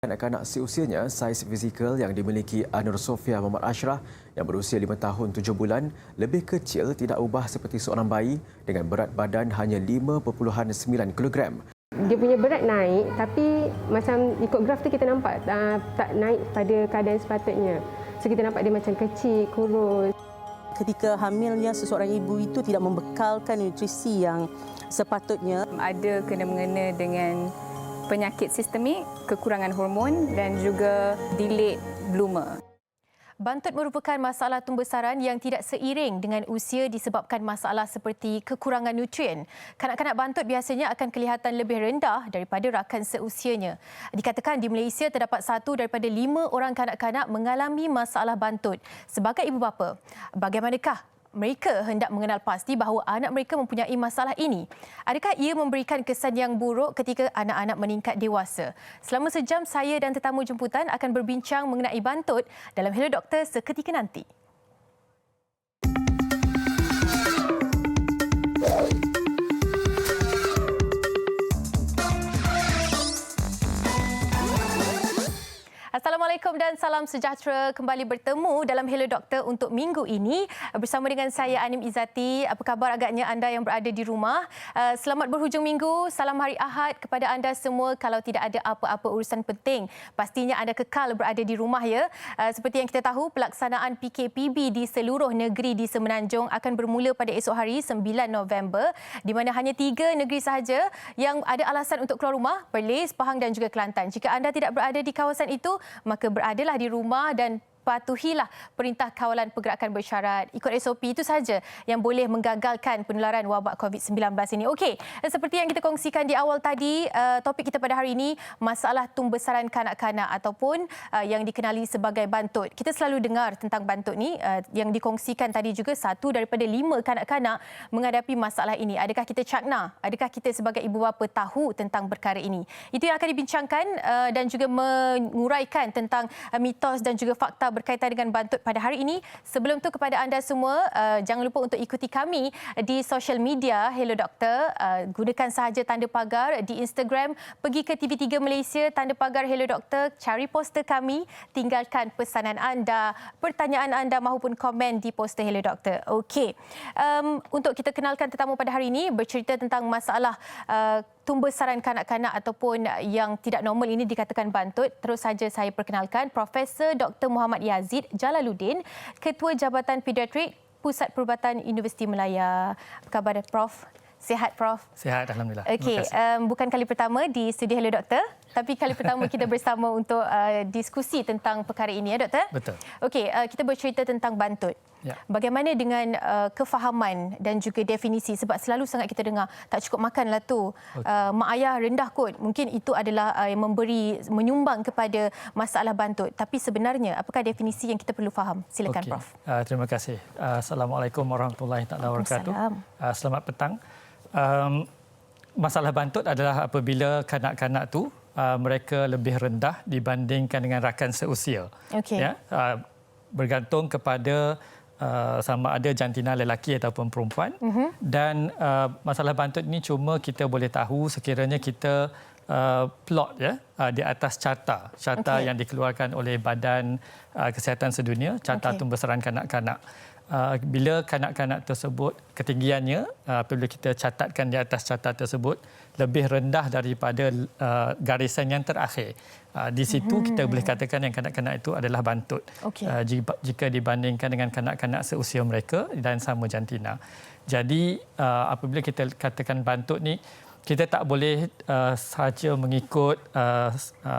Kanak-kanak seusianya, saiz fizikal yang dimiliki Anur Sofia Muhammad Ashraf yang berusia 5 tahun 7 bulan lebih kecil tidak ubah seperti seorang bayi dengan berat badan hanya 5.9 kilogram. Dia punya berat naik, tapi macam ikut graf tu kita nampak tak naik pada keadaan sepatutnya. So kita nampak dia macam kecil, kurus. Ketika hamilnya seseorang ibu itu tidak membekalkan nutrisi yang sepatutnya. Ada kena-mengena dengan penyakit sistemik, kekurangan hormon dan juga delayed bloomer. Bantut merupakan masalah tumbesaran yang tidak seiring dengan usia disebabkan masalah seperti kekurangan nutrien. Kanak-kanak bantut biasanya akan kelihatan lebih rendah daripada rakan seusianya. Dikatakan di Malaysia terdapat 1 daripada 5 orang kanak-kanak mengalami masalah bantut. Sebagai ibu bapa, bagaimanakah mereka hendak mengenal pasti bahawa anak mereka mempunyai masalah ini? Adakah ia memberikan kesan yang buruk ketika anak-anak meningkat dewasa? Selama sejam, saya dan tetamu jemputan akan berbincang mengenai bantut dalam Hello Doktor seketika nanti. Assalamualaikum dan salam sejahtera. Kembali bertemu dalam Hello Doktor untuk minggu ini bersama dengan saya Anim Izzati. Apa khabar agaknya anda yang berada di rumah? Selamat berhujung minggu. Salam hari Ahad kepada anda semua. Kalau tidak ada apa-apa urusan penting, pastinya anda kekal berada di rumah ya. Seperti yang kita tahu, pelaksanaan PKPB di seluruh negeri di Semenanjung akan bermula pada esok hari 9 November di mana hanya 3 negeri sahaja yang ada alasan untuk keluar rumah, Perlis, Pahang dan juga Kelantan. Jika anda tidak berada di kawasan itu, maka beradalah di rumah dan patuhilah perintah kawalan pergerakan bersyarat. Ikut SOP itu saja yang boleh menggagalkan penularan wabak COVID-19 ini. Okey, seperti yang kita kongsikan di awal tadi, topik kita pada hari ini masalah tumbesaran kanak-kanak ataupun yang dikenali sebagai bantut. Kita selalu dengar tentang bantut ni yang dikongsikan tadi juga 1 daripada 5 kanak-kanak menghadapi masalah ini. Adakah kita cakna? Adakah kita sebagai ibu bapa tahu tentang perkara ini? Itu yang akan dibincangkan dan juga menguraikan tentang mitos dan juga fakta berkaitan dengan bantut pada hari ini. Sebelum tu kepada anda semua, jangan lupa untuk ikuti kami di social media Hello Doktor. Gunakan sahaja tanda pagar di Instagram, pergi ke TV3 Malaysia, tanda pagar Hello Doktor, cari poster kami, tinggalkan pesanan anda, pertanyaan anda mahupun komen di poster Hello Doktor. Okey. Untuk kita kenalkan tetamu pada hari ini bercerita tentang masalah tumbesaran kanak-kanak ataupun yang tidak normal ini dikatakan bantut. Terus saja saya perkenalkan Profesor Dr. Muhammad Yazid Jalaluddin, Ketua Jabatan Pediatrik Pusat Perubatan Universiti Melaya. Apa khabar Prof? Sihat Prof? Sihat, alhamdulillah. Okey, bukan kali pertama di studio Hello Doktor, tapi kali pertama kita bersama untuk diskusi tentang perkara ini ya Doktor? Betul. Okey, kita bercerita tentang bantut. Ya. Bagaimana dengan kefahaman dan juga definisi, sebab selalu sangat kita dengar tak cukup makanlah tu, mak ayah rendah kot, mungkin itu adalah yang menyumbang kepada masalah bantut. Tapi sebenarnya apakah definisi yang kita perlu faham? Silakan Prof. Terima kasih. Assalamualaikum warahmatullahi wabarakatuh. Selamat petang. Masalah bantut adalah apabila kanak-kanak tu mereka lebih rendah dibandingkan dengan rakan seusia. Okay. Ya, bergantung kepada sama ada jantina lelaki ataupun perempuan. Dan masalah bantut ini cuma kita boleh tahu sekiranya kita plot ya di atas carta yang dikeluarkan oleh Badan Kesihatan Sedunia, carta tumbesaran kanak-kanak. Bila kanak-kanak tersebut ketinggiannya apabila kita catatkan di atas carta tersebut lebih rendah daripada garisan yang terakhir, di situ kita boleh katakan yang kanak-kanak itu adalah bantut. Jika dibandingkan dengan kanak-kanak seusia mereka dan sama jantina. Jadi apabila kita katakan bantut ni, kita tak boleh sahaja mengikut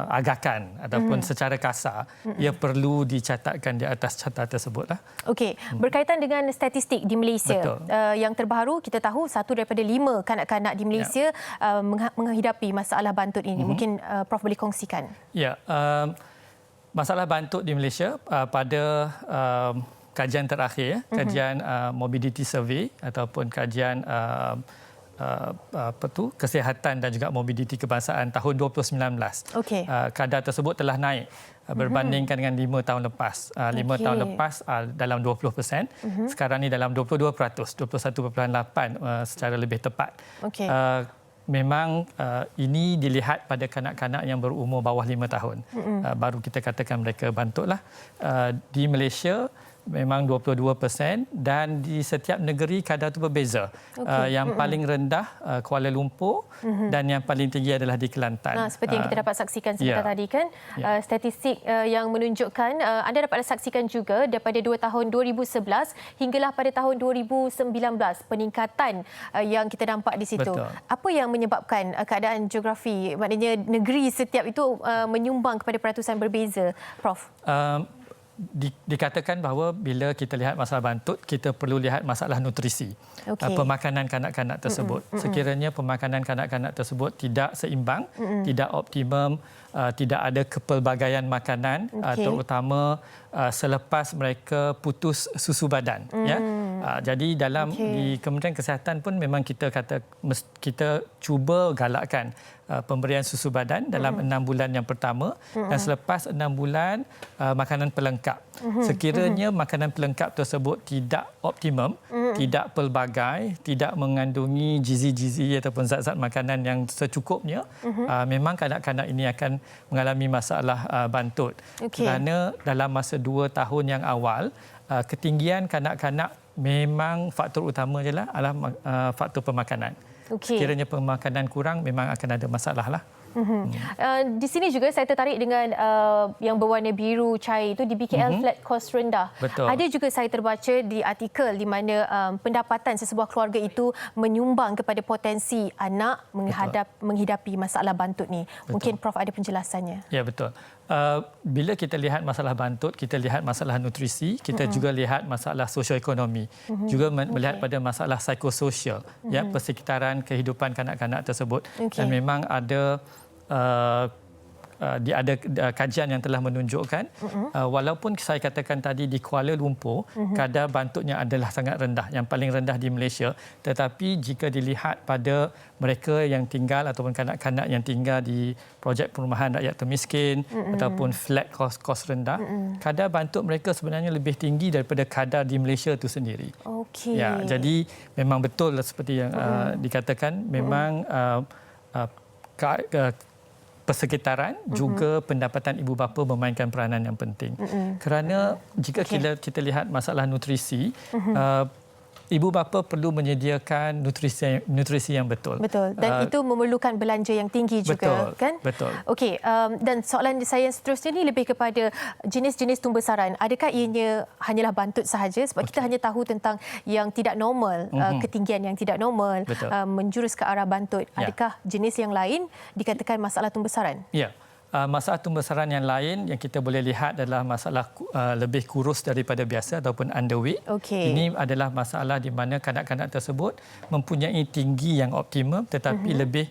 agakan ataupun secara kasar. Ia perlu dicatatkan di atas carta tersebutlah. Okey, berkaitan dengan statistik di Malaysia, yang terbaru kita tahu 1 daripada 5 kanak-kanak di Malaysia menghadapi masalah bantut ini. Mungkin Prof boleh kongsikan. Ya, masalah bantut di Malaysia pada kajian terakhir, kajian morbidity survey ataupun kajian kesihatan dan juga morbidity kebangsaan tahun 2019. Kadar tersebut telah naik berbandingkan dengan 5 tahun lepas. 5 tahun lepas dalam 20%, sekarang ni dalam 22%, 21.8 secara lebih tepat. memang ini dilihat pada kanak-kanak yang berumur bawah 5 tahun. Baru kita katakan mereka bantutlah. Di Malaysia memang 22% dan di setiap negeri kadar itu berbeza. Yang paling rendah Kuala Lumpur dan yang paling tinggi adalah di Kelantan. Seperti yang kita dapat saksikan sebentar tadi kan, statistik yang menunjukkan anda dapat saksikan juga daripada 2 tahun 2011 hinggalah pada tahun 2019 peningkatan yang kita nampak di situ. Betul. Apa yang menyebabkan keadaan geografi, maknanya negeri setiap itu menyumbang kepada peratusan berbeza, Prof? Dikatakan bahawa bila kita lihat masalah bantut, kita perlu lihat masalah nutrisi. Pemakanan kanak-kanak tersebut. Sekiranya pemakanan kanak-kanak tersebut tidak seimbang, tidak optimum, tidak ada kepelbagaian makanan, terutama selepas mereka putus susu badan. Jadi dalam di Kementerian Kesihatan pun memang kita cuba galakkan pemberian susu badan dalam 6 bulan yang pertama dan selepas 6 bulan makanan pelengkap. Sekiranya makanan pelengkap tersebut tidak optimum, tidak pelbagai, tidak mengandungi gizi-gizi ataupun zat-zat makanan yang secukupnya, memang kanak-kanak ini akan mengalami masalah bantut. Kerana dalam masa 2 tahun yang awal, ketinggian kanak-kanak memang faktor utama adalah faktor pemakanan. Sekiranya pemakanan kurang, memang akan ada masalah lah. Di sini juga saya tertarik dengan yang berwarna biru cair itu di BKL flat kos rendah. Betul. Ada juga saya terbaca di artikel di mana pendapatan sesebuah keluarga itu menyumbang kepada potensi anak menghidapi masalah bantut ni. Betul. Mungkin Prof ada penjelasannya. Ya, betul. Bila kita lihat masalah bantut, kita lihat masalah nutrisi, kita juga lihat masalah sosioekonomi, juga melihat pada masalah psikososial, ya, persekitaran kehidupan kanak-kanak tersebut. Dan memang ada ada kajian yang telah menunjukkan walaupun saya katakan tadi di Kuala Lumpur kadar bantutnya adalah sangat rendah, yang paling rendah di Malaysia, tetapi jika dilihat pada mereka yang tinggal ataupun kanak-kanak yang tinggal di projek perumahan rakyat termiskin ataupun flat kos rendah, kadar bantut mereka sebenarnya lebih tinggi daripada kadar di Malaysia itu sendiri. Ya, jadi memang betul seperti yang dikatakan, memang persekitaran juga pendapatan ibu bapa memainkan peranan yang penting. Kerana jika kita lihat masalah nutrisi, ibu bapa perlu menyediakan nutrisi yang betul. Betul. Dan itu memerlukan belanja yang tinggi juga, kan? Betul. Okey, dan soalan saya yang seterusnya ni lebih kepada jenis-jenis tumbesaran. Adakah ianya hanyalah bantut sahaja? Sebab kita hanya tahu tentang yang tidak normal, ketinggian yang tidak normal, menjurus ke arah bantut. Adakah jenis yang lain dikatakan masalah tumbesaran? Ya. Masalah tumbesaran yang lain yang kita boleh lihat adalah masalah lebih kurus daripada biasa ataupun underweight. Ini adalah masalah di mana kanak-kanak tersebut mempunyai tinggi yang optimum tetapi lebih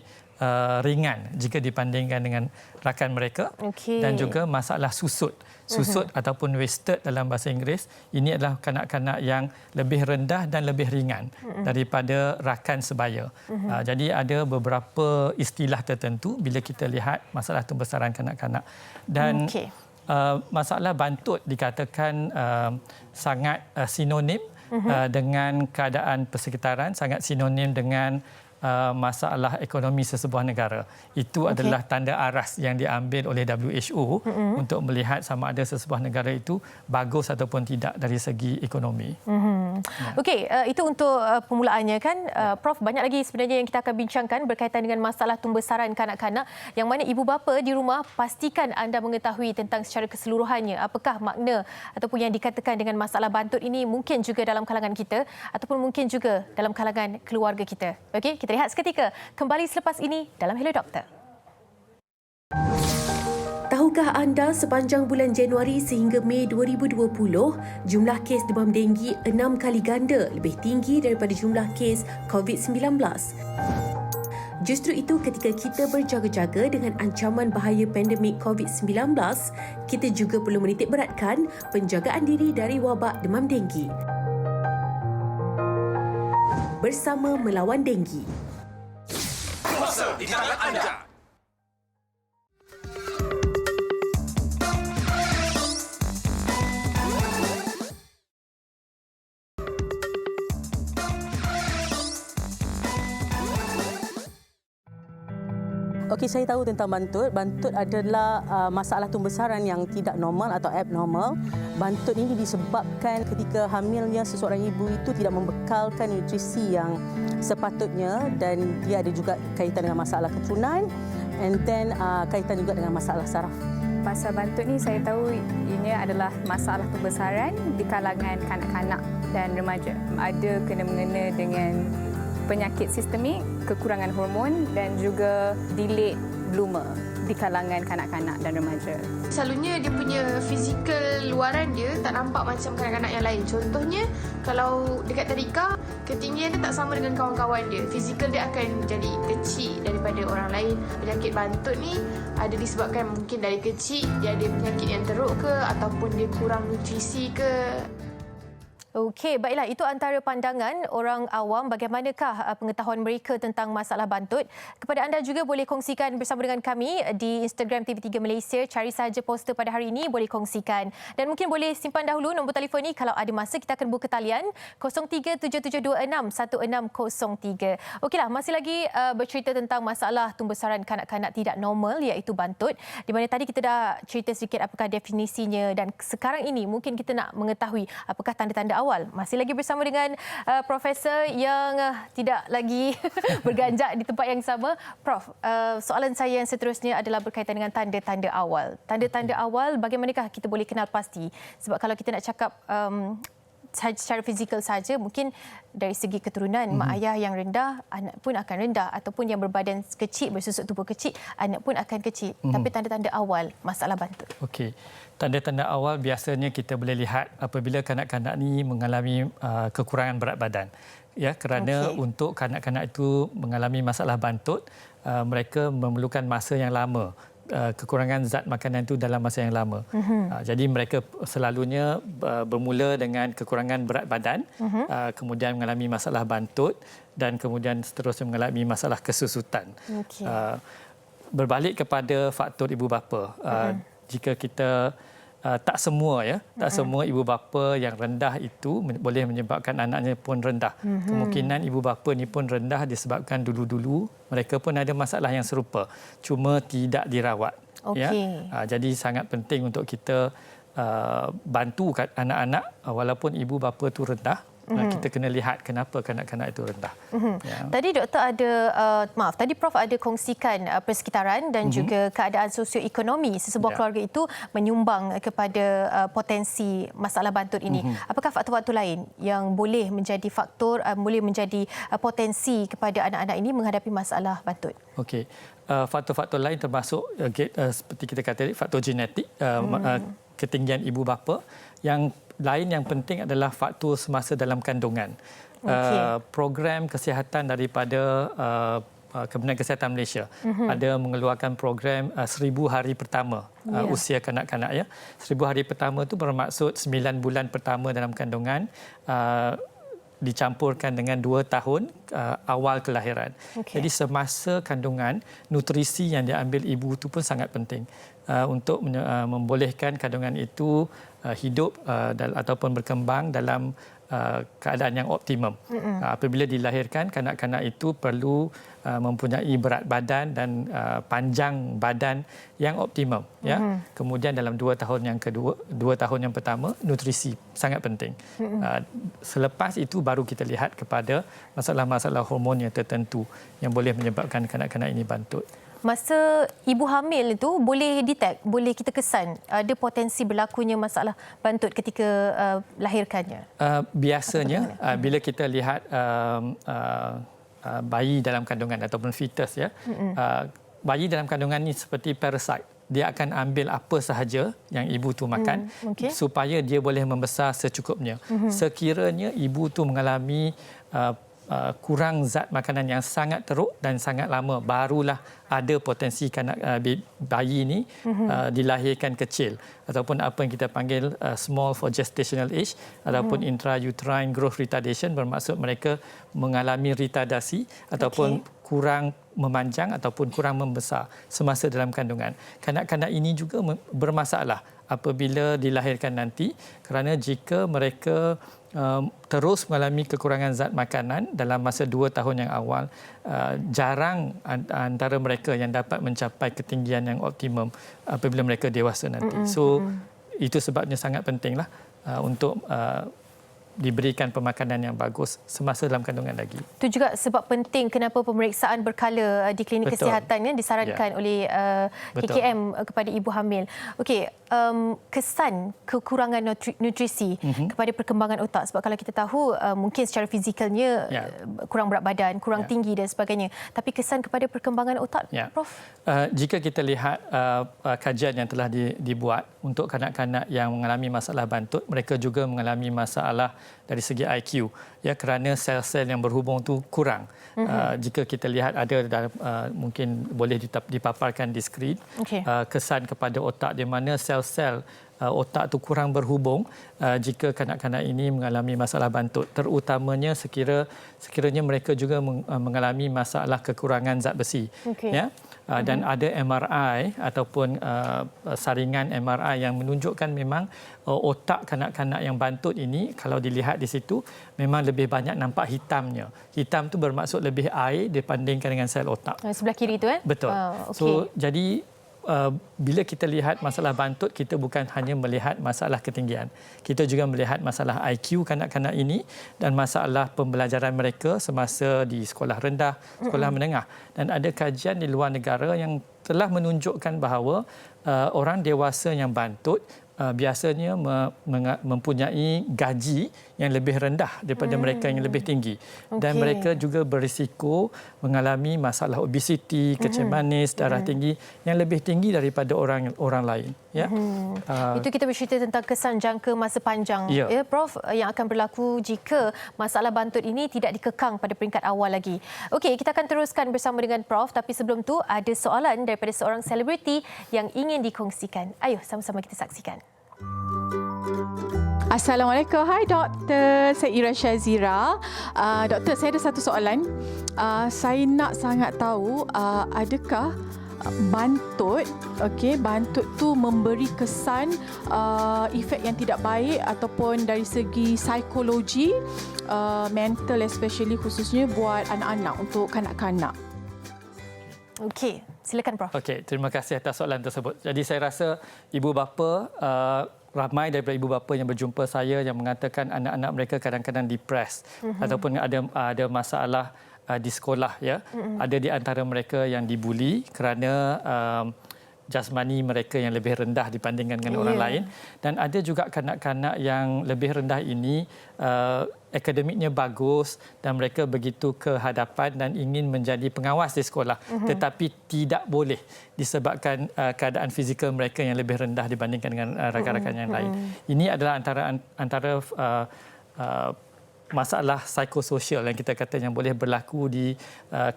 ringan jika dibandingkan dengan rakan mereka. Dan juga masalah susut ataupun wasted dalam bahasa Inggeris, ini adalah kanak-kanak yang lebih rendah dan lebih ringan daripada rakan sebaya. Jadi ada beberapa istilah tertentu bila kita lihat masalah tumbesaran kanak-kanak. Dan masalah bantut dikatakan sangat sinonim dengan keadaan persekitaran, sangat sinonim dengan masalah ekonomi sesebuah negara. Itu adalah tanda aras yang diambil oleh WHO untuk melihat sama ada sesebuah negara itu bagus ataupun tidak dari segi ekonomi. Okey, itu untuk permulaannya kan. Prof, banyak lagi sebenarnya yang kita akan bincangkan berkaitan dengan masalah tumbesaran kanak-kanak, yang mana ibu bapa di rumah pastikan anda mengetahui tentang secara keseluruhannya apakah makna ataupun yang dikatakan dengan masalah bantut ini, mungkin juga dalam kalangan kita ataupun mungkin juga dalam kalangan keluarga kita. Okey, kita lihat seketika kembali selepas ini dalam Hello Doktor. Tahukah anda sepanjang bulan Januari sehingga Mei 2020, jumlah kes demam denggi 6 kali ganda lebih tinggi daripada jumlah kes COVID-19. Justru itu, ketika kita berjaga-jaga dengan ancaman bahaya pandemik COVID-19, kita juga perlu menitik beratkan penjagaan diri dari wabak demam denggi. Bersama melawan denggi. Kuasa di tangan anda. Okey, saya tahu tentang bantut. Bantut adalah masalah tumbesaran yang tidak normal atau abnormal. Bantut ini disebabkan ketika hamilnya seseorang ibu itu tidak membekalkan nutrisi yang sepatutnya, dan dia ada juga kaitan dengan masalah keturunan, and then kaitan juga dengan masalah saraf. Pasal bantut ni saya tahu ini adalah masalah pembesaran di kalangan kanak-kanak dan remaja. Ada kena-mengena dengan penyakit sistemik, kekurangan hormon dan juga delayed bloomer di kalangan kanak-kanak dan remaja. Selalunya dia punya fizikal luaran dia tak nampak macam kanak-kanak yang lain. Contohnya, kalau dekat tadika, ketinggian dia tak sama dengan kawan-kawan dia. Fizikal dia akan jadi kecil daripada orang lain. Penyakit bantut ni ada disebabkan mungkin dari kecil dia ada penyakit yang teruk ke, ataupun dia kurang nutrisi ke. Okey, baiklah, itu antara pandangan orang awam. Bagaimanakah pengetahuan mereka tentang masalah bantut? Kepada anda juga boleh kongsikan bersama dengan kami di Instagram TV3 Malaysia. Cari sahaja poster pada hari ini, boleh kongsikan. Dan mungkin boleh simpan dahulu nombor telefon ini. Kalau ada masa, kita akan buka talian 0377261603. Okeylah, masih lagi bercerita tentang masalah tumbesaran kanak-kanak tidak normal, iaitu bantut. Di mana tadi kita dah cerita sedikit apakah definisinya, dan sekarang ini mungkin kita nak mengetahui apakah tanda-tanda awal. Masih lagi bersama dengan Profesor yang tidak lagi berganjak di tempat yang sama. Prof, soalan saya yang seterusnya adalah berkaitan dengan tanda-tanda awal. Tanda-tanda awal, bagaimanakah kita boleh kenal pasti? Sebab kalau kita nak cakap secara fizikal saja, mungkin dari segi keturunan, mak ayah yang rendah, anak pun akan rendah, ataupun yang berbadan kecil, bersusuk tubuh kecil, anak pun akan kecil. Tapi tanda-tanda awal masalah bantut. Okey. Tanda-tanda awal biasanya kita boleh lihat apabila kanak-kanak ni mengalami kekurangan berat badan. Ya, kerana untuk kanak-kanak itu mengalami masalah bantut, mereka memerlukan masa yang lama. Kekurangan zat makanan itu dalam masa yang lama. Jadi mereka selalunya bermula dengan kekurangan berat badan, kemudian mengalami masalah bantut, dan kemudian seterusnya mengalami masalah kesusutan. Berbalik kepada faktor ibu bapa. Jika kita tak semua ibu bapa yang rendah itu boleh menyebabkan anaknya pun rendah. Kemungkinan ibu bapa ni pun rendah disebabkan dulu-dulu mereka pun ada masalah yang serupa, cuma tidak dirawat. Ya. Jadi sangat penting untuk kita bantu anak-anak walaupun ibu bapa tu rendah. Kita kena lihat kenapa kanak-kanak itu rendah. Ya. Tadi doktor ada, tadi Prof ada kongsikan persekitaran dan juga keadaan sosioekonomi sesebuah keluarga itu menyumbang kepada potensi masalah bantut ini. Apakah faktor-faktor lain yang boleh menjadi faktor, boleh menjadi potensi kepada anak-anak ini menghadapi masalah bantut? Okey. Faktor-faktor lain termasuk seperti kita kata tadi, faktor genetik, ketinggian ibu bapa. Yang lain yang penting adalah faktor semasa dalam kandungan. Program kesihatan daripada Kementerian Kesihatan Malaysia ada mengeluarkan program 1000 hari pertama usia kanak-kanak. Ya. 1000 hari pertama itu bermaksud 9 bulan pertama dalam kandungan dicampurkan dengan 2 tahun awal kelahiran. Jadi semasa kandungan, nutrisi yang diambil ibu itu pun sangat penting untuk membolehkan kandungan itu hidup ataupun berkembang dalam keadaan yang optimum. Apabila dilahirkan, kanak-kanak itu perlu mempunyai berat badan dan panjang badan yang optimum. Ya. Kemudian dalam 2 tahun yang kedua, 2 tahun yang pertama, nutrisi sangat penting. Selepas itu baru kita lihat kepada masalah-masalah hormon yang tertentu yang boleh menyebabkan kanak-kanak ini bantut. Masa ibu hamil itu boleh detect, boleh kita kesan ada potensi berlakunya masalah bantut ketika lahirkannya? Biasanya bila kita lihat bayi dalam kandungan ataupun fetus, ya, bayi dalam kandungan ini seperti parasite. Dia akan ambil apa sahaja yang ibu tu makan supaya dia boleh membesar secukupnya. Sekiranya ibu tu mengalami kurang zat makanan yang sangat teruk dan sangat lama, barulah ada potensi bayi ini dilahirkan kecil ataupun apa yang kita panggil small for gestational age ataupun intrauterine growth retardation, bermaksud mereka mengalami retardasi ataupun kurang memanjang ataupun kurang membesar semasa dalam kandungan. Kanak-kanak ini juga bermasalah apabila dilahirkan nanti, kerana jika mereka terus mengalami kekurangan zat makanan dalam masa 2 tahun yang awal, jarang antara mereka yang dapat mencapai ketinggian yang optimum apabila mereka dewasa nanti. So itu sebabnya sangat pentinglah untuk diberikan pemakanan yang bagus semasa dalam kandungan lagi. Itu juga sebab penting kenapa pemeriksaan berkala di klinik kesihatan disarankan oleh KKM kepada ibu hamil. Okey, kesan kekurangan nutrisi kepada perkembangan otak, sebab kalau kita tahu mungkin secara fizikalnya kurang berat badan, kurang tinggi dan sebagainya, tapi kesan kepada perkembangan otak, Prof? Jika kita lihat kajian yang telah dibuat untuk kanak-kanak yang mengalami masalah bantut, mereka juga mengalami masalah dari segi IQ, kerana sel-sel yang berhubung tu kurang. Jika kita lihat ada mungkin boleh dipaparkan di skrin, kesan kepada otak di mana sel-sel otak tu kurang berhubung jika kanak-kanak ini mengalami masalah bantut, terutamanya sekiranya mereka juga mengalami masalah kekurangan zat besi. Dan ada MRI ataupun saringan MRI yang menunjukkan memang otak kanak-kanak yang bantut ini, kalau dilihat di situ, memang lebih banyak nampak hitamnya. Hitam tu bermaksud lebih air dibandingkan dengan sel otak. Sebelah kiri itu, Betul. So, jadi bila kita lihat masalah bantut, kita bukan hanya melihat masalah ketinggian. Kita juga melihat masalah IQ kanak-kanak ini dan masalah pembelajaran mereka semasa di sekolah rendah, sekolah menengah. Dan ada kajian di luar negara yang telah menunjukkan bahawa orang dewasa yang bantut biasanya mempunyai gaji yang lebih rendah daripada mereka yang lebih tinggi. Dan mereka juga berisiko mengalami masalah obesiti, kecil manis, darah tinggi yang lebih tinggi daripada orang lain. Itu kita bercerita tentang kesan jangka masa panjang, Prof, yang akan berlaku jika masalah bantut ini tidak dikekang pada peringkat awal lagi. Okey, kita akan teruskan bersama dengan Prof, tapi sebelum tu ada soalan daripada seorang selebriti yang ingin dikongsikan. Ayo sama-sama kita saksikan. Assalamualaikum. Hai doktor, saya Ira Syazira. Doktor, saya ada satu soalan. Saya nak sangat tahu adakah bantut, bantut tu memberi kesan efek yang tidak baik ataupun dari segi psikologi, mental especially khususnya buat anak-anak, untuk kanak-kanak. Okey, silakan Prof. Okey, terima kasih atas soalan tersebut. Jadi saya rasa ibu bapa, ramai daripada ibu bapa yang berjumpa saya yang mengatakan anak-anak mereka kadang-kadang depres ataupun ada masalah di sekolah, Ada di antara mereka yang dibuli kerana jasmani mereka yang lebih rendah dibandingkan dengan orang lain, dan ada juga kanak-kanak yang lebih rendah ini akademiknya bagus dan mereka begitu ke hadapan dan ingin menjadi pengawas di sekolah, tetapi tidak boleh disebabkan keadaan fizikal mereka yang lebih rendah dibandingkan dengan rakan-rakan yang lain. Ini adalah antara masalah psikososial yang kita kata yang boleh berlaku di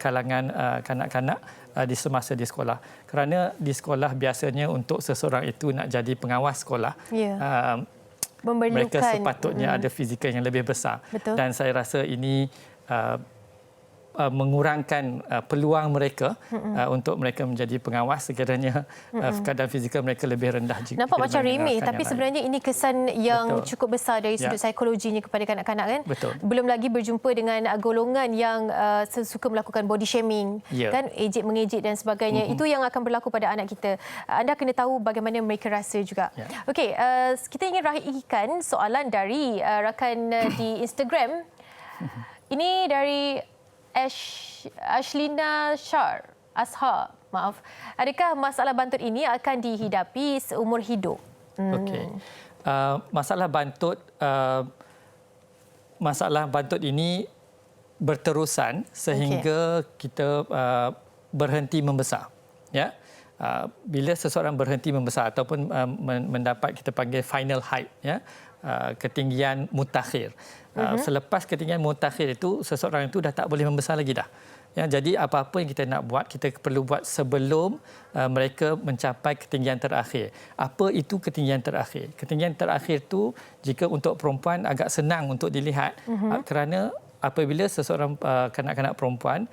kalangan kanak-kanak di semasa di sekolah. Kerana di sekolah biasanya untuk seseorang itu nak jadi pengawas sekolah, mereka sepatutnya ada fizikal yang lebih besar. Betul. Dan saya rasa ini mengurangkan peluang mereka untuk mereka menjadi pengawas sekiranya keadaan fizikal mereka lebih rendah. Nampak macam remeh, tapi sebenarnya ini kesan yang cukup besar dari sudut psikologinya kepada kanak-kanak, kan? Betul. Belum lagi berjumpa dengan golongan yang suka melakukan body shaming, kan, ejek-mengejek dan sebagainya. Itu yang akan berlaku pada anak kita. Anda kena tahu bagaimana mereka rasa juga. Okey, kita ingin raikan soalan dari rakan di Instagram. Ini dari Ashlina Ashar, maaf. Adakah masalah bantut ini akan dihidapi seumur hidup? Okey. Masalah bantut ini berterusan sehingga kita berhenti membesar. Bila seseorang berhenti membesar ataupun mendapat, kita panggil final height, ketinggian mutakhir. Selepas ketinggian mutakhir itu, seseorang itu dah tak boleh membesar lagi dah. Jadi apa-apa yang kita nak buat, kita perlu buat sebelum mereka mencapai ketinggian terakhir. Apa itu ketinggian terakhir? Ketinggian terakhir itu jika untuk perempuan agak senang untuk dilihat, kerana apabila seseorang kanak-kanak perempuan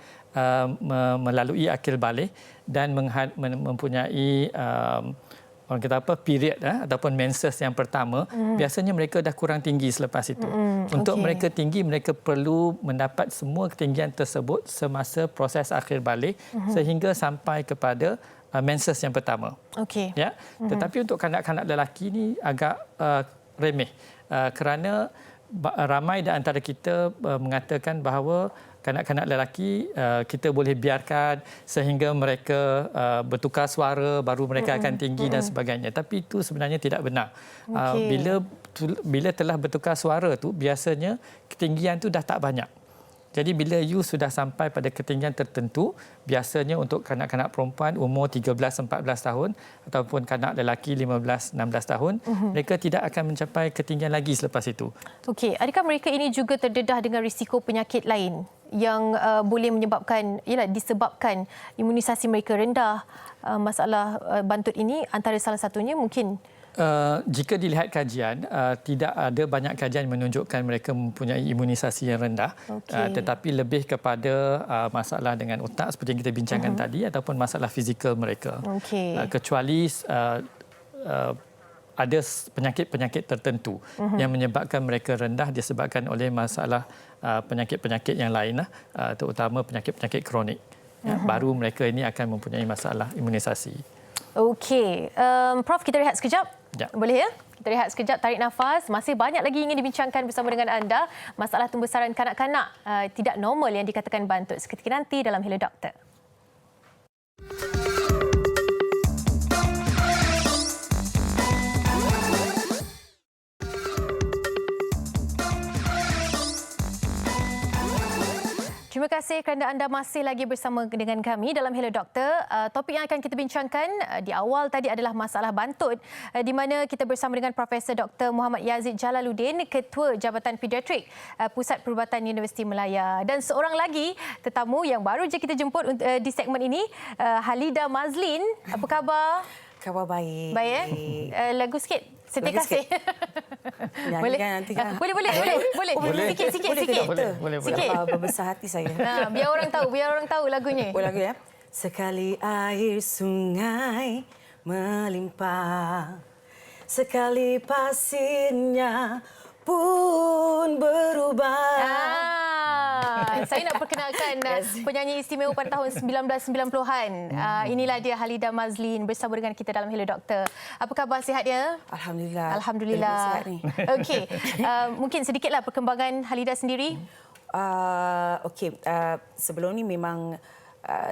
melalui akil baligh dan mempunyai orang kata apa, period ataupun menses yang pertama, biasanya mereka dah kurang tinggi selepas itu. Untuk mereka tinggi, mereka perlu mendapat semua ketinggian tersebut semasa proses akhir balik sehingga sampai kepada menses yang pertama. Ya. Tetapi untuk kanak-kanak lelaki ni agak remeh kerana ramai di antara kita mengatakan bahawa kanak-kanak lelaki kita boleh biarkan sehingga mereka bertukar suara baru mereka akan tinggi dan sebagainya. Tapi itu sebenarnya tidak benar. Bila telah bertukar suara tu biasanya ketinggian tu dah tak banyak. Jadi bila you sudah sampai pada ketinggian tertentu, biasanya untuk kanak-kanak perempuan umur 13-14 tahun ataupun kanak lelaki 15-16 tahun, mereka tidak akan mencapai ketinggian lagi selepas itu. Okey, adakah mereka ini juga terdedah dengan risiko penyakit lain yang boleh menyebabkan, disebabkan imunisasi mereka rendah? Masalah bantut ini antara salah satunya mungkin. Jika dilihat kajian, tidak ada banyak kajian yang menunjukkan mereka mempunyai imunisasi yang rendah. Tetapi lebih kepada masalah dengan otak seperti yang kita bincangkan tadi ataupun masalah fizikal mereka. Kecuali ada penyakit-penyakit tertentu yang menyebabkan mereka rendah disebabkan oleh masalah penyakit-penyakit yang lain, terutama penyakit-penyakit kronik. Baru mereka ini akan mempunyai masalah imunisasi. Okey, Prof, kita rehat sekejap. Ya. Boleh ya? Kita rehat sekejap, tarik nafas. Masih banyak lagi ingin dibincangkan bersama dengan anda. Masalah pembesaran kanak-kanak tidak normal yang dikatakan bantut. Seketika nanti dalam Hello Doktor. Terima kasih kerana anda masih lagi bersama dengan kami dalam Hello Doktor. Topik yang akan kita bincangkan di awal tadi adalah masalah bantut, di mana kita bersama dengan Profesor Dr. Muhammad Yazid Jalaluddin, Ketua Jabatan Pediatrik Pusat Perubatan Universiti Melaya. Dan seorang lagi tetamu yang baru je kita jemput di segmen ini, Halida Mazlin. Apa khabar? Khabar baik. Baik lagu sikit. Setia kasih. Boleh nanti kan. Boleh. Sikit. Boleh. Berbesar hati saya. Biar orang tahu lagunya. Boleh lagu ya. Sekali air sungai melimpah, sekali pasirnya pun berubah. Saya nak perkenalkan penyanyi istimewa pada tahun 1990-an. Inilah dia Halida Mazlin bersama dengan kita dalam Hello Doktor. Apa khabar, sihat dia? Alhamdulillah. Okey. Mungkin sedikitlah perkembangan Halida sendiri. Sebelum ni memang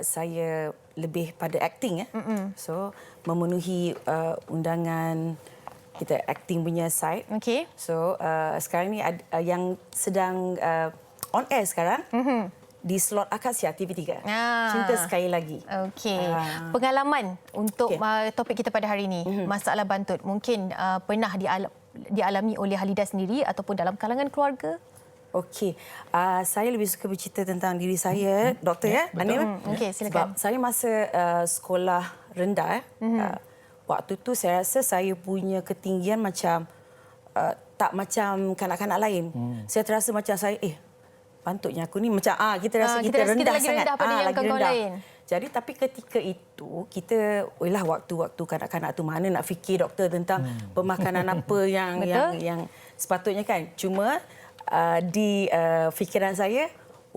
saya lebih pada acting ya. So memenuhi undangan kita acting punya side. So sekarang ni yang sedang on air sekarang di slot Akasia TV3. Cinta Sekali Lagi. Okey. Pengalaman untuk topik kita pada hari ini, masalah bantut. Mungkin pernah dialami oleh Halida sendiri ataupun dalam kalangan keluarga? Okey. Saya lebih suka bercerita tentang diri saya, doktor ya. Okey, silakan. Sebab saya masa sekolah rendah, waktu tu saya rasa saya punya ketinggian macam tak macam kanak-kanak lain. Saya terasa macam saya pantutnya aku ni macam kita rasa kita rendah sangat pada yang kawan lain. Jadi tapi ketika itu kita waktu-waktu kanak-kanak tu mana nak fikir doktor tentang pemakanan apa yang sepatutnya kan. Cuma di fikiran saya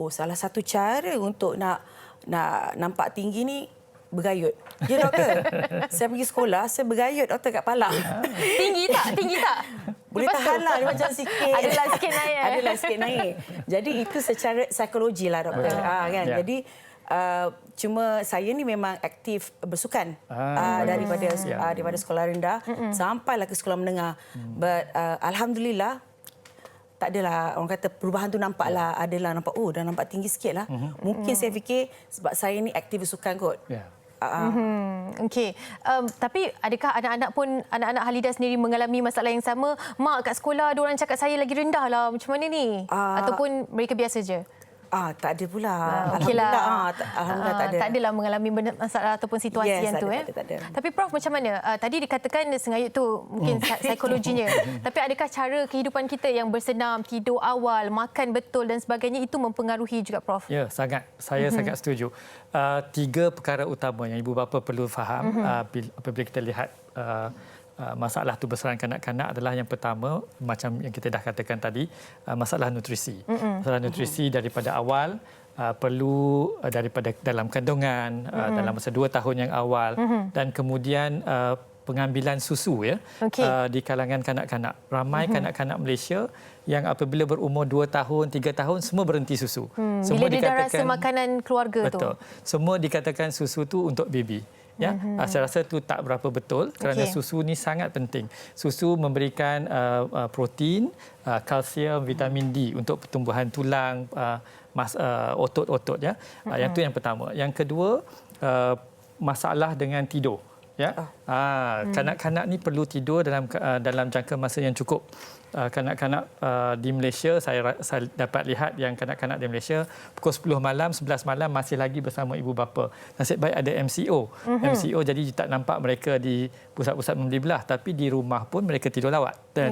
salah satu cara untuk nak nampak tinggi ni bergayut. Ya doktor. Saya pergi sekolah, saya bergayut doktor kat Palang. Tinggi tak? Boleh tahan lah macam sikit. Adalah sikit naik. Jadi itu secara psikologi lah doktor. Kan? Jadi cuma saya ni memang aktif bersukan daripada sekolah rendah sampailah ke sekolah menengah. But alhamdulillah tak adalah orang kata perubahan tu nampaklah nampak dah nampak tinggi sikitlah. Mungkin saya fikir sebab saya ni aktif bersukan kot. Okey. Tapi adakah anak-anak Halida sendiri mengalami masalah yang sama? Mak kat sekolah diorang cakap saya lagi rendah lah. Macam mana ni? Ataupun mereka biasa je? Tak ada pula. Okeylah. Alhamdulillah tak ada. Tak adalah mengalami masalah ataupun situasi yang tu. Tak ada. Tapi Prof, macam mana? Tadi dikatakan sengayut tu mungkin psikologinya. Tapi adakah cara kehidupan kita yang bersenam, tidur awal, makan betul dan sebagainya itu mempengaruhi juga, Prof? Ya, sangat. Saya sangat setuju. 3 perkara utama yang ibu bapa perlu faham apabila kita lihat masalah tu besaran kanak-kanak adalah yang pertama, macam yang kita dah katakan tadi, masalah nutrisi. Masalah nutrisi daripada awal perlu daripada dalam kandungan, dalam masa 2 tahun yang awal dan kemudian pengambilan susu di kalangan kanak-kanak. Ramai kanak-kanak Malaysia yang apabila berumur 2 tahun, 3 tahun semua berhenti susu. Bila dia dah rasa makanan keluarga tu. Betul. Semua dikatakan susu tu untuk baby. Ya, saya rasa itu tak berapa betul kerana susu ni sangat penting. Susu memberikan protein, kalsium, vitamin D untuk pertumbuhan tulang, otot-otot ya. Yang tu yang pertama. Yang kedua, masalah dengan tidur. Ya, kanak-kanak ni perlu tidur dalam jangka masa yang cukup. Kanak-kanak di Malaysia, saya dapat lihat yang kanak-kanak di Malaysia pukul 10 malam, 11 malam masih lagi bersama ibu bapa. Nasib baik ada MCO. MCO jadi tak nampak mereka di pusat-pusat membeli belah, tapi di rumah pun mereka tidur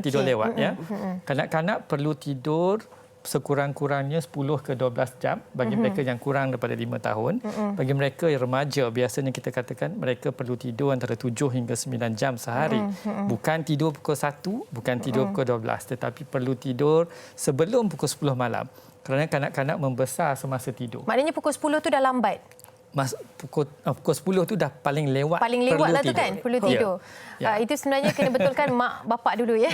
tidur lewat. Ya. Kanak-kanak perlu tidur sekurang-kurangnya 10 ke 12 jam bagi mereka yang kurang daripada 5 tahun. Bagi mereka yang remaja, biasanya kita katakan mereka perlu tidur antara 7 hingga 9 jam sehari. Bukan tidur pukul 1, bukan tidur pukul 12, tetapi perlu tidur sebelum pukul 10 malam. Kerana kanak-kanak membesar semasa tidur. Maknanya pukul 10 tu dah lambat. Pukul 10 tu dah paling lewat. Paling lewat lah tu kan, perlu tidur. Itu sebenarnya kena betulkan mak bapak dulu ya.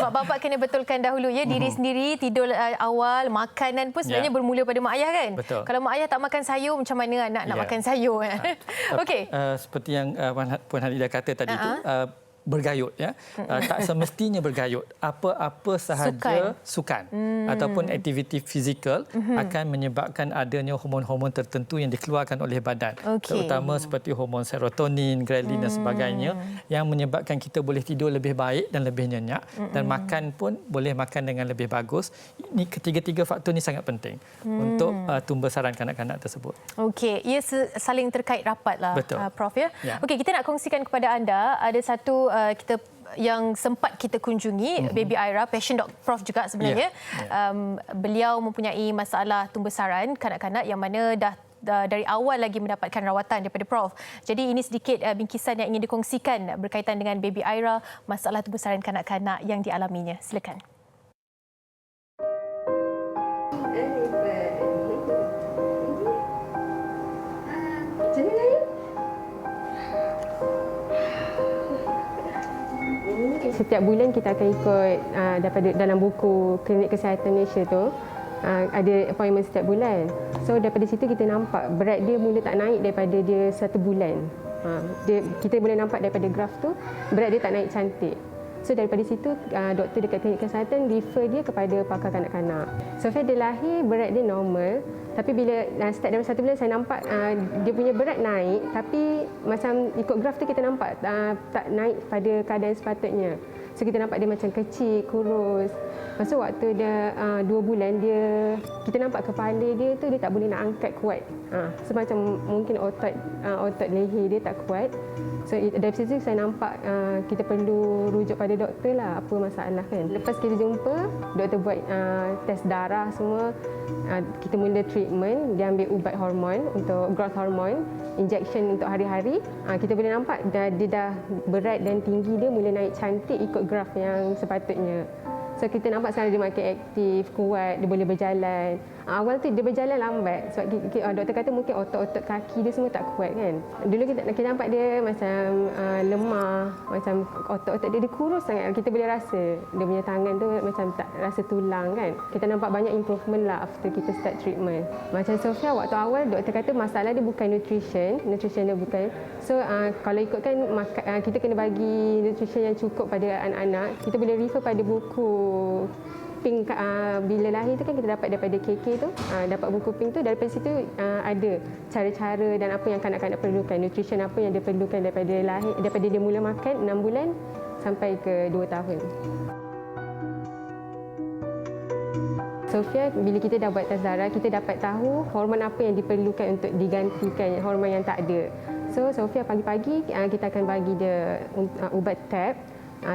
Mak bapak kena betulkan dahulu ya, diri sendiri tidur awal, makanan pun sebenarnya bermula pada mak ayah kan. Betul. Kalau mak ayah tak makan sayur, macam mana anak nak makan sayur? Okey. Seperti yang Puan Halidah kata tadi tu, bergayut ya. Tak semestinya bergayut. Apa-apa sahaja sukan ataupun aktiviti fizikal akan menyebabkan adanya hormon-hormon tertentu yang dikeluarkan oleh badan. Terutama seperti hormon serotonin, grelin dan sebagainya yang menyebabkan kita boleh tidur lebih baik dan lebih nyenyak dan makan pun boleh makan dengan lebih bagus. Ini ketiga-tiga faktor ini sangat penting untuk pembesaran kanak-kanak tersebut. Okey, ia saling terkait rapatlah Prof ya. Okey, kita nak kongsikan kepada anda ada satu kita yang sempat kita kunjungi, Baby Aira, passion Prof juga sebenarnya. Beliau mempunyai masalah pembesaran kanak-kanak yang mana dah dari awal lagi mendapatkan rawatan daripada Prof. Jadi ini sedikit bingkisan yang ingin dikongsikan berkaitan dengan Baby Aira, masalah pembesaran kanak-kanak yang dialaminya. Silakan. Setiap bulan kita akan ikut daripada dalam buku Klinik Kesihatan Malaysia tu ada appointment setiap bulan. So daripada situ kita nampak berat dia mula tak naik daripada dia 1 bulan. Kita boleh nampak daripada graf tu berat dia tak naik cantik. So daripada situ doktor dekat Klinik Kesihatan refer dia kepada pakar kanak-kanak. So dia lahir berat dia normal, tapi bila start dalam 1 bulan saya nampak dia punya berat naik, tapi macam ikut graf tu kita nampak tak naik pada keadaan sepatutnya. So kita nampak dia macam kecil, kurus. Lepas tu waktu dia 2 bulan kita nampak kepala dia tu dia tak boleh nak angkat kuat. So macam mungkin otot leher dia tak kuat. So dari situ saya nampak kita perlu rujuk pada doktor lah apa masalah kan. Lepas kita jumpa, doktor buat test darah semua. Kita mula treatment, dia ambil ubat hormon untuk growth hormone, injection untuk hari-hari. Kita boleh nampak dia dah berat dan tinggi dia mula naik cantik ikut graf yang sepatutnya. So kita nampak sekarang dia makin aktif, kuat, dia boleh berjalan. Awal tu dia berjalan lambat sebab doktor kata mungkin otot-otot kaki dia semua tak kuat kan. Dulu kita nampak dia macam lemah, macam otot-otot dia kurus sangat. Kita boleh rasa dia punya tangan tu macam tak rasa tulang kan. Kita nampak banyak improvement lah after kita start treatment. Macam Sofia waktu awal doktor kata masalah dia bukan nutrition dia bukan. So kalau ikutkan kita kena bagi nutrition yang cukup pada anak-anak. Kita boleh refer pada buku Pink bila lahir tu kan kita dapat daripada KK tu, dapat buku Pink tu, daripada situ ada cara-cara dan apa yang kanak-kanak perlukan, nutrition apa yang dia perlukan daripada lahir, daripada dia mula makan 6 bulan sampai ke 2 tahun. Sofia, bila kita dah buat tes darah, kita dapat tahu hormon apa yang diperlukan untuk digantikan hormon yang tak ada. So, Sofia pagi-pagi kita akan bagi dia ubat TAB,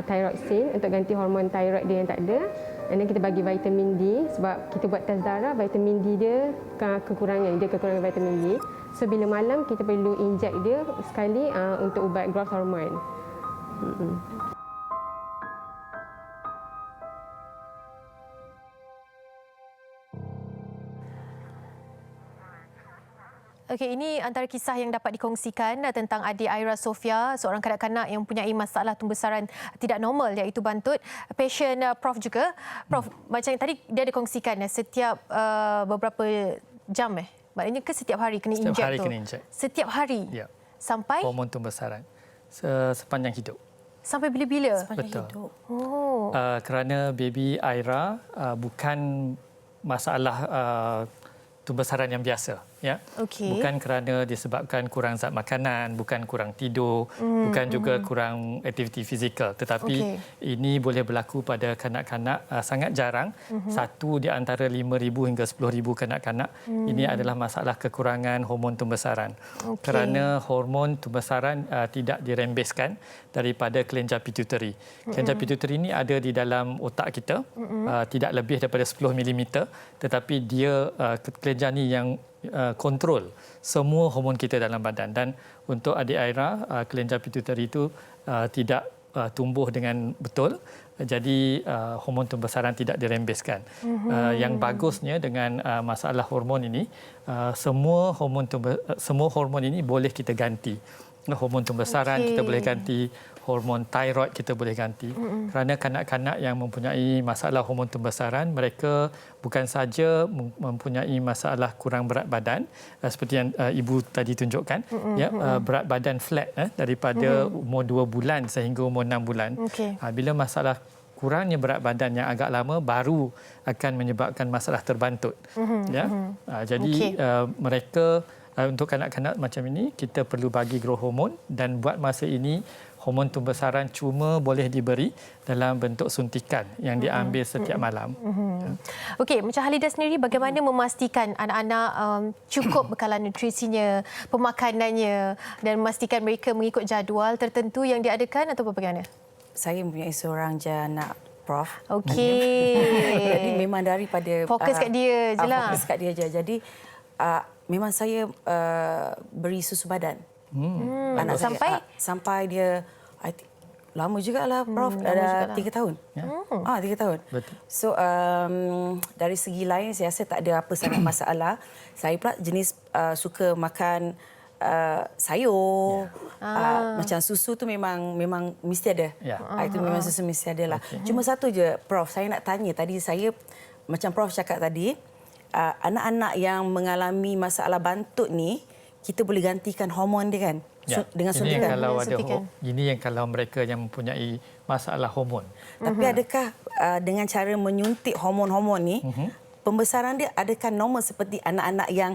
thyroxine untuk ganti hormon thyroid dia yang tak ada. Dan kita bagi vitamin D sebab kita buat tes darah, vitamin D dia kekurangan vitamin D. So, bila malam kita perlu inject dia sekali untuk ubat growth hormone. Okey, ini antara kisah yang dapat dikongsikan tentang adik Aira Sofia, seorang kanak-kanak yang mempunyai masalah pembesaran tidak normal iaitu bantut. Passion Prof juga. Prof, macam tadi dia ada kongsikan setiap beberapa jam maknanya ke setiap hari kena injek tu? Setiap hari kena injek. Setiap hari? Ya. Sampai? Hormon pembesaran. Sepanjang hidup. Sampai bila-bila? Betul. Hidup. Oh. Kerana baby Aira bukan masalah pembesaran yang biasa, ya. Okey. Bukan kerana disebabkan kurang zat makanan, bukan kurang tidur, bukan juga kurang aktiviti fizikal, tetapi ini boleh berlaku pada kanak-kanak sangat jarang. Satu di antara 5,000 hingga 10,000 kanak-kanak ini adalah masalah kekurangan hormon pembesaran. Kerana hormon pembesaran tidak dirembeskan daripada kelenjar pituitary. Kelenjar pituitary ini ada di dalam otak kita, tidak lebih daripada 10 mm, tetapi dia kelenjar ni yang kontrol semua hormon kita dalam badan. Dan untuk adik Aira, kelenjar pituitary itu tidak tumbuh dengan betul, jadi hormon pembesaran tidak dirembeskan. Yang bagusnya dengan masalah hormon ini, semua hormon ini boleh kita ganti. Hormon pembesaran kita boleh ganti, hormon thyroid kita boleh ganti. Kerana kanak-kanak yang mempunyai masalah hormon pembesaran, mereka bukan saja mempunyai masalah kurang berat badan seperti yang ibu tadi tunjukkan, berat badan flat daripada umur 2 bulan sehingga umur 6 bulan. Bila masalah kurangnya berat badan yang agak lama baru akan menyebabkan masalah terbantut. Jadi mereka untuk kanak-kanak macam ini, kita perlu bagi growth hormone, dan buat masa ini hormon pembesaran cuma boleh diberi dalam bentuk suntikan yang diambil setiap malam. Okey, macam Halidah sendiri, bagaimana memastikan anak-anak cukup bekalan nutrisinya, pemakanannya, dan memastikan mereka mengikut jadual tertentu yang diadakan atau bagaimana? Saya mempunyai seorang je anak, Prof. Okey. Jadi memang daripada fokus kat dia je lah. Fokus kat dia je. Jadi memang saya beri susu badan. Anak sampai saya, sampai dia lama jugalah, Prof. Dah 3 tahun. 3 tahun. Betul. So dari segi lain saya rasa tak ada apa sangat masalah. Saya pula jenis suka makan sayur. Macam susu tu memang mesti ada. Itu memang susu mesti ada lah. Cuma satu je, Prof, saya nak tanya. Tadi saya macam Prof cakap tadi, anak-anak yang mengalami masalah bantut ni, kita boleh gantikan hormon dia kan? Dengan suntikan. Ini yang kalau mereka yang mempunyai masalah hormon. Tapi adakah dengan cara menyuntik hormon-hormon ni, pembesaran dia adakah normal seperti anak-anak yang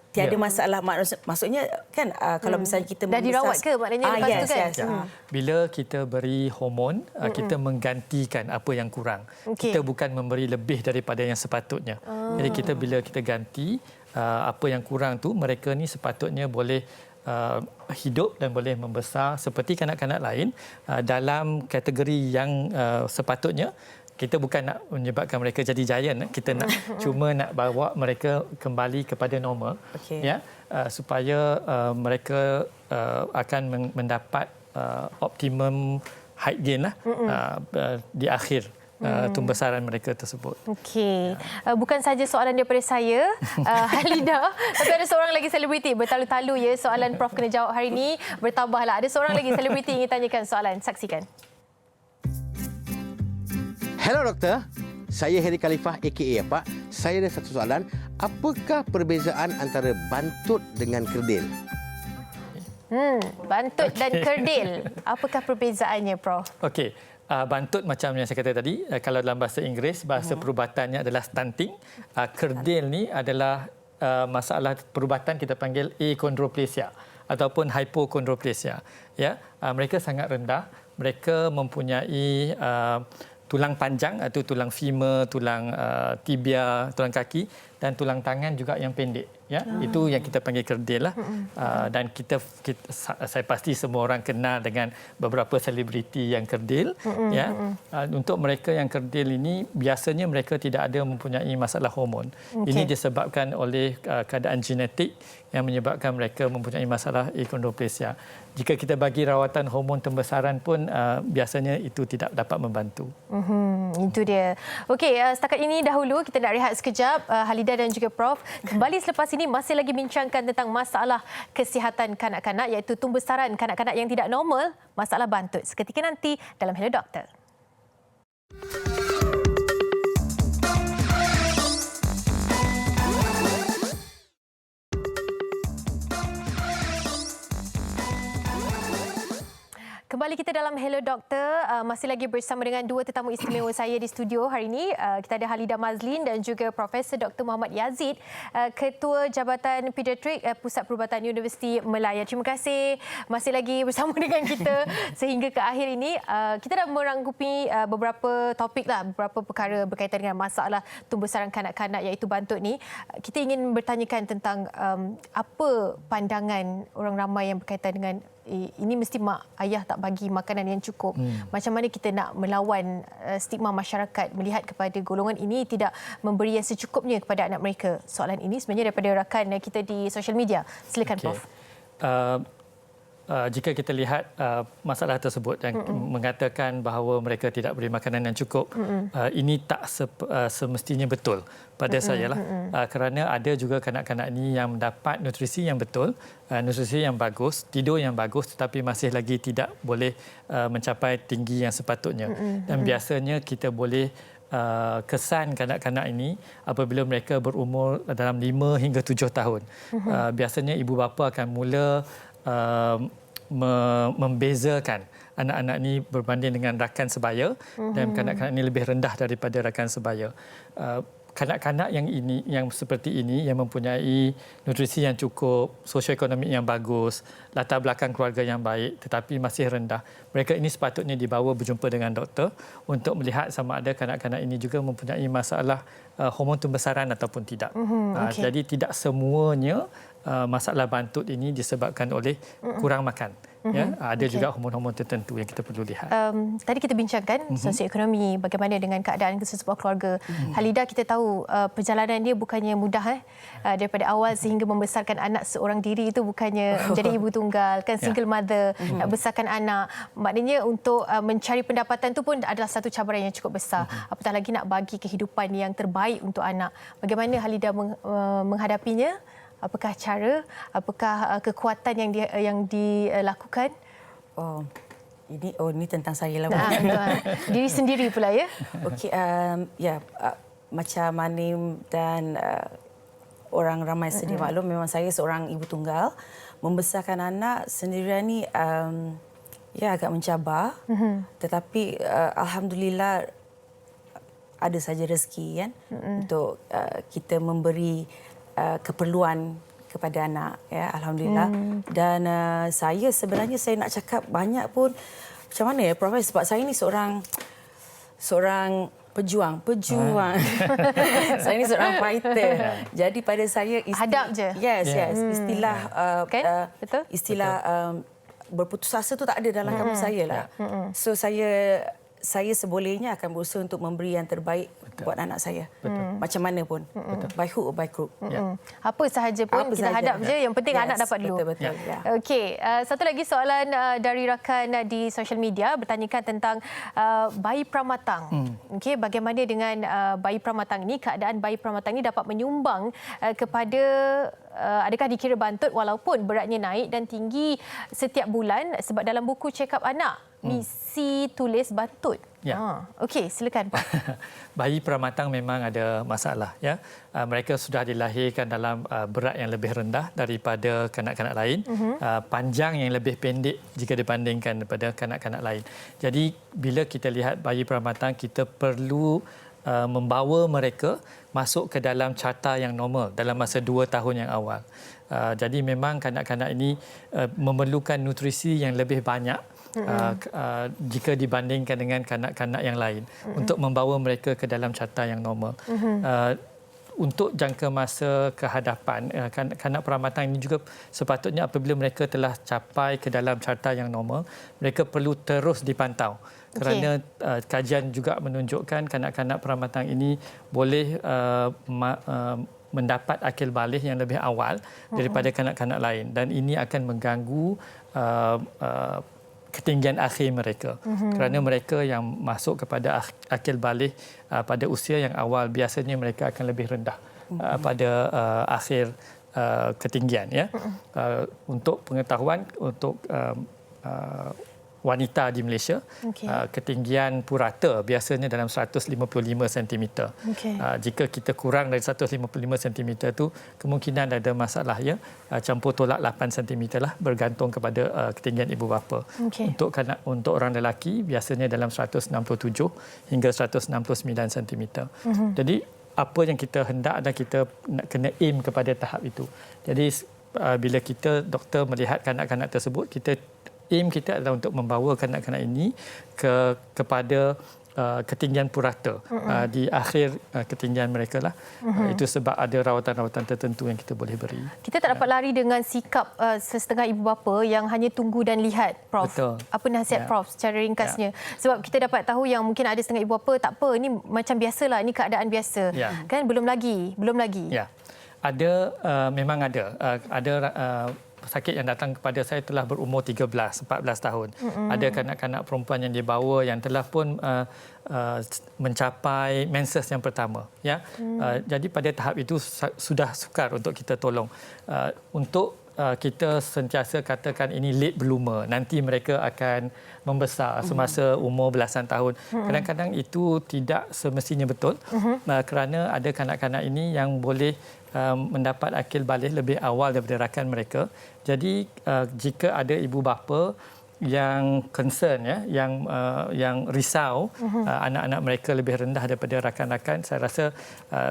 tiada masalah? Maksudnya kan kalau misalnya kita dah dirawat ke maknanya lepas tu kan? Bila kita beri hormon, kita menggantikan apa yang kurang. Kita bukan memberi lebih daripada yang sepatutnya. Jadi bila kita ganti apa yang kurang tu, mereka ni sepatutnya boleh hidup dan boleh membesar seperti kanak-kanak lain dalam kategori yang sepatutnya. Kita bukan nak menyebabkan mereka jadi giant, kita nak cuma nak bawa mereka kembali kepada normal, supaya mereka akan mendapat optimum height gain di akhir pembesaran mereka tersebut. Okey. Bukan saja soalan daripada saya, Halidah, tapi ada seorang lagi selebriti. Bertalu-talu ya soalan Prof kena jawab hari ini. Bertambahlah. Ada seorang lagi selebriti ingin tanyakan soalan. Saksikan. Hello doktor, saya Heri Khalifah aka Pak. Saya ada satu soalan. Apakah perbezaan antara bantut dengan kerdil? Bantut dan kerdil. Apakah perbezaannya, Prof? Okey. Bantut macam yang saya kata tadi, kalau dalam bahasa Inggeris, bahasa perubatannya adalah stunting. Kerdil ni adalah masalah perubatan kita panggil achondroplasia ataupun hypochondroplasia. Mereka sangat rendah. Mereka mempunyai tulang panjang atau tulang femur, tulang tibia, tulang kaki dan tulang tangan juga yang pendek. Ya, itu yang kita panggil kerdil lah. Dan saya pasti semua orang kenal dengan beberapa selebriti yang kerdil. Ya, untuk mereka yang kerdil ini biasanya mereka tidak ada mempunyai masalah hormon. Ini disebabkan oleh keadaan genetik yang menyebabkan mereka mempunyai masalah achondroplasia. Jika kita bagi rawatan hormon pembesaran pun biasanya itu tidak dapat membantu. Itu dia. Okey, setakat ini dahulu kita nak rehat sekejap. Halida dan juga Prof. Kembali selepas ini masih lagi bincangkan tentang masalah kesihatan kanak-kanak iaitu tumbesaran kanak-kanak yang tidak normal, masalah bantut. Seketika nanti dalam Hello Doktor. Kembali kita dalam Hello Doktor, masih lagi bersama dengan dua tetamu istimewa saya di studio hari ini. Kita ada Halida Mazlin dan juga Profesor Dr. Muhammad Yazid, Ketua Jabatan Pediatrik Pusat Perubatan Universiti Melaya. Terima kasih masih lagi bersama dengan kita sehingga ke akhir ini. Kita dah merangkupi beberapa topik lah, beberapa perkara berkaitan dengan masalah tumbesaran kanak-kanak iaitu bantut ni. Kita ingin bertanyakan tentang apa pandangan orang ramai yang berkaitan dengan ini mesti mak ayah tak bagi makanan yang cukup. Macam mana kita nak melawan stigma masyarakat melihat kepada golongan ini tidak memberi yang secukupnya kepada anak mereka. Soalan ini sebenarnya daripada rakan kita di social media. Silakan Prof. Jika kita lihat masalah tersebut yang mengatakan bahawa mereka tidak beri makanan yang cukup, ini tak semestinya betul pada saya lah. Kerana ada juga kanak-kanak ini yang mendapat nutrisi yang betul, nutrisi yang bagus, tidur yang bagus tetapi masih lagi tidak boleh mencapai tinggi yang sepatutnya. Dan biasanya kita boleh kesan kanak-kanak ini apabila mereka berumur dalam 5 hingga 7 tahun. Biasanya ibu bapa akan mula membezakan anak-anak ini berbanding dengan rakan sebaya dan kanak-kanak ini lebih rendah daripada rakan sebaya. Kanak-kanak yang seperti ini yang mempunyai nutrisi yang cukup, sosioekonomik yang bagus, latar belakang keluarga yang baik tetapi masih rendah, mereka ini sepatutnya dibawa berjumpa dengan doktor untuk melihat sama ada kanak-kanak ini juga mempunyai masalah hormon pembesaran ataupun tidak. Jadi tidak semuanya masalah bantut ini disebabkan oleh kurang makan. Ya, ada juga hormon-hormon tertentu yang kita perlu lihat. Tadi kita bincangkan sosioekonomi, bagaimana dengan keadaan sesebuah keluarga. Halida, kita tahu perjalanan dia bukannya mudah daripada awal sehingga membesarkan anak seorang diri itu bukannya menjadi ibu tunggal, kan single mother, besarkan anak. Maknanya untuk mencari pendapatan itu pun adalah satu cabaran yang cukup besar. Apatah lagi nak bagi kehidupan yang terbaik untuk anak. Bagaimana Halida menghadapinya? Apakah cara, apakah kekuatan yang dilakukan? Ini tentang saya lah. Diri sendiri pula ya. Okey, macam Manim dan orang ramai sedia maklum, memang saya seorang ibu tunggal. Membesarkan anak sendirian ni agak mencabar. Tetapi alhamdulillah ada saja rezeki kan untuk kita memberi keperluan kepada anak, ya, alhamdulillah. Dan saya sebenarnya nak cakap banyak pun macam mana ya Prof, sebab saya ni seorang pejuang. Saya ni seorang fighter. Jadi pada saya hadap je. Yes. Istilah berputus asa tu tak ada dalam kamus saya lah. So saya sebolehnya akan berusaha untuk memberi yang terbaik buat anak saya. Macam mana pun. By hook or by crook. Apa sahaja pun kita hadap je. Yang penting anak dapat dulu. Betul. Okey, satu lagi soalan dari rakan di social media bertanyakan tentang bayi pramatang. Okey, bagaimana dengan bayi pramatang ini? Keadaan bayi pramatang ini dapat menyumbang kepada adakah dikira bantut walaupun beratnya naik dan tinggi setiap bulan, sebab dalam buku check-up anak misi tulis bantut. Okey, silakan Pak. Bayi pramatang memang ada masalah, ya. Mereka sudah dilahirkan dalam berat yang lebih rendah daripada kanak-kanak lain, panjang yang lebih pendek jika dibandingkan daripada kanak-kanak lain. Jadi bila kita lihat bayi pramatang, kita perlu membawa mereka masuk ke dalam carta yang normal dalam masa 2 tahun yang awal. Jadi memang kanak-kanak ini memerlukan nutrisi yang lebih banyak jika dibandingkan dengan kanak-kanak yang lain untuk membawa mereka ke dalam carta yang normal. Untuk jangka masa ke hadapan, kanak peramatan ini juga sepatutnya apabila mereka telah capai ke dalam carta yang normal, mereka perlu terus dipantau. Kerana kajian juga menunjukkan kanak-kanak peramatan ini boleh mendapat akil balik yang lebih awal daripada kanak-kanak lain, dan ini akan mengganggu ketinggian akhir mereka. Kerana mereka yang masuk kepada akil balik pada usia yang awal, biasanya mereka akan lebih rendah pada akhir ketinggian. Ya. Untuk pengetahuan, untuk wanita di Malaysia, ketinggian purata biasanya dalam 155 cm. Jika kita kurang dari 155 cm itu, kemungkinan ada masalah, ya, campur tolak 8 cm lah, bergantung kepada ketinggian ibu bapa. Untuk orang lelaki biasanya dalam 167 hingga 169 cm. Jadi apa yang kita hendak dan kita kena aim kepada tahap itu. Jadi bila kita doktor melihat kanak-kanak tersebut, aim kita adalah untuk membawa kanak-kanak ini kepada ketinggian purata di akhir ketinggian mereka lah. Itu sebab ada rawatan-rawatan tertentu yang kita boleh beri. Kita tak dapat lari dengan sikap sesetengah ibu bapa yang hanya tunggu dan lihat, Prof. Betul. Apa nasihat Prof secara ringkasnya? Sebab kita dapat tahu yang mungkin ada setengah ibu bapa, tak apa, ini macam biasalah, ini keadaan biasa. Kan belum lagi. Ya. Ada, memang ada. Ada sakit yang datang kepada saya telah berumur 13-14 tahun. Ada kanak-kanak perempuan yang dibawa yang telah pun mencapai menses yang pertama. Ya. Jadi pada tahap itu sudah sukar untuk kita tolong. Untuk kita sentiasa katakan ini late bloomer. Nanti mereka akan membesar semasa umur belasan tahun. Kadang-kadang itu tidak semestinya betul. Kerana ada kanak-kanak ini yang boleh mendapat akil balik lebih awal daripada rakan mereka. Jadi jika ada ibu bapa yang concern, ya, yang risau anak-anak mereka lebih rendah daripada rakan-rakan, saya rasa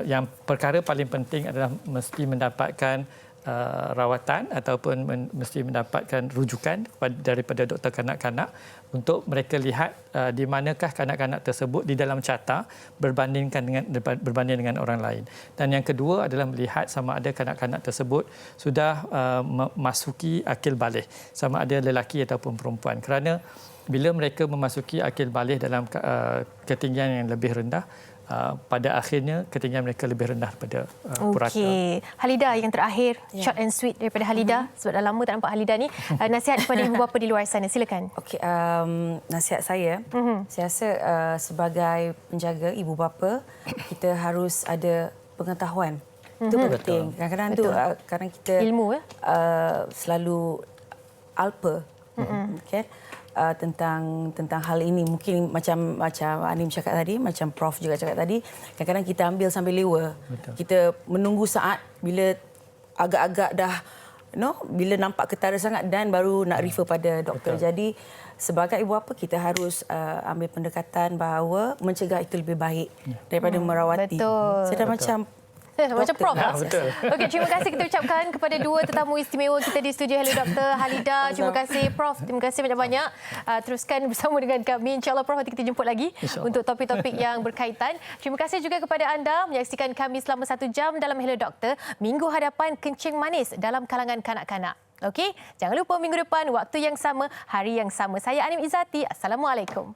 yang perkara paling penting adalah mesti mendapatkan rawatan ataupun mesti mendapatkan rujukan daripada doktor kanak-kanak untuk mereka lihat di manakah kanak-kanak tersebut di dalam carta berbanding dengan orang lain. Dan yang kedua adalah melihat sama ada kanak-kanak tersebut sudah memasuki akil balik, sama ada lelaki ataupun perempuan. Kerana bila mereka memasuki akil balik dalam ketinggian yang lebih rendah, pada akhirnya ketinggian mereka lebih rendah daripada purata. Okey. Halida yang terakhir, short and sweet daripada Halida. Sebab dah lama tak nampak Halida ni. Nasihat kepada ibu bapa di luar sana, silakan. Okey, nasihat saya, saya rasa sebagai penjaga ibu bapa, kita harus ada pengetahuan. Itu penting. Kadang-kadang tu kadang kita ilmu selalu alpa. Okey. Tentang hal ini, mungkin macam Anim cakap tadi, macam Prof juga cakap tadi, kadang-kadang kita ambil sambil lewa. Kita menunggu saat bila agak-agak dah bila nampak ketara sangat dan baru nak refer pada doktor. Jadi sebagai ibu bapa kita harus ambil pendekatan bahawa mencegah itu lebih baik daripada merawati. Saya dah macam macam Prof. Okey, terima kasih kita ucapkan kepada dua tetamu istimewa kita di studio Hello Doktor. Halida, terima kasih. Prof, terima kasih banyak-banyak. Teruskan bersama dengan kami. InsyaAllah Prof, nanti kita jemput lagi untuk topik-topik yang berkaitan. Terima kasih juga kepada anda menyaksikan kami selama 1 jam dalam Hello Doktor. Minggu hadapan kencing manis dalam kalangan kanak-kanak. Okey, jangan lupa minggu depan waktu yang sama, hari yang sama. Saya Anim Izzati. Assalamualaikum.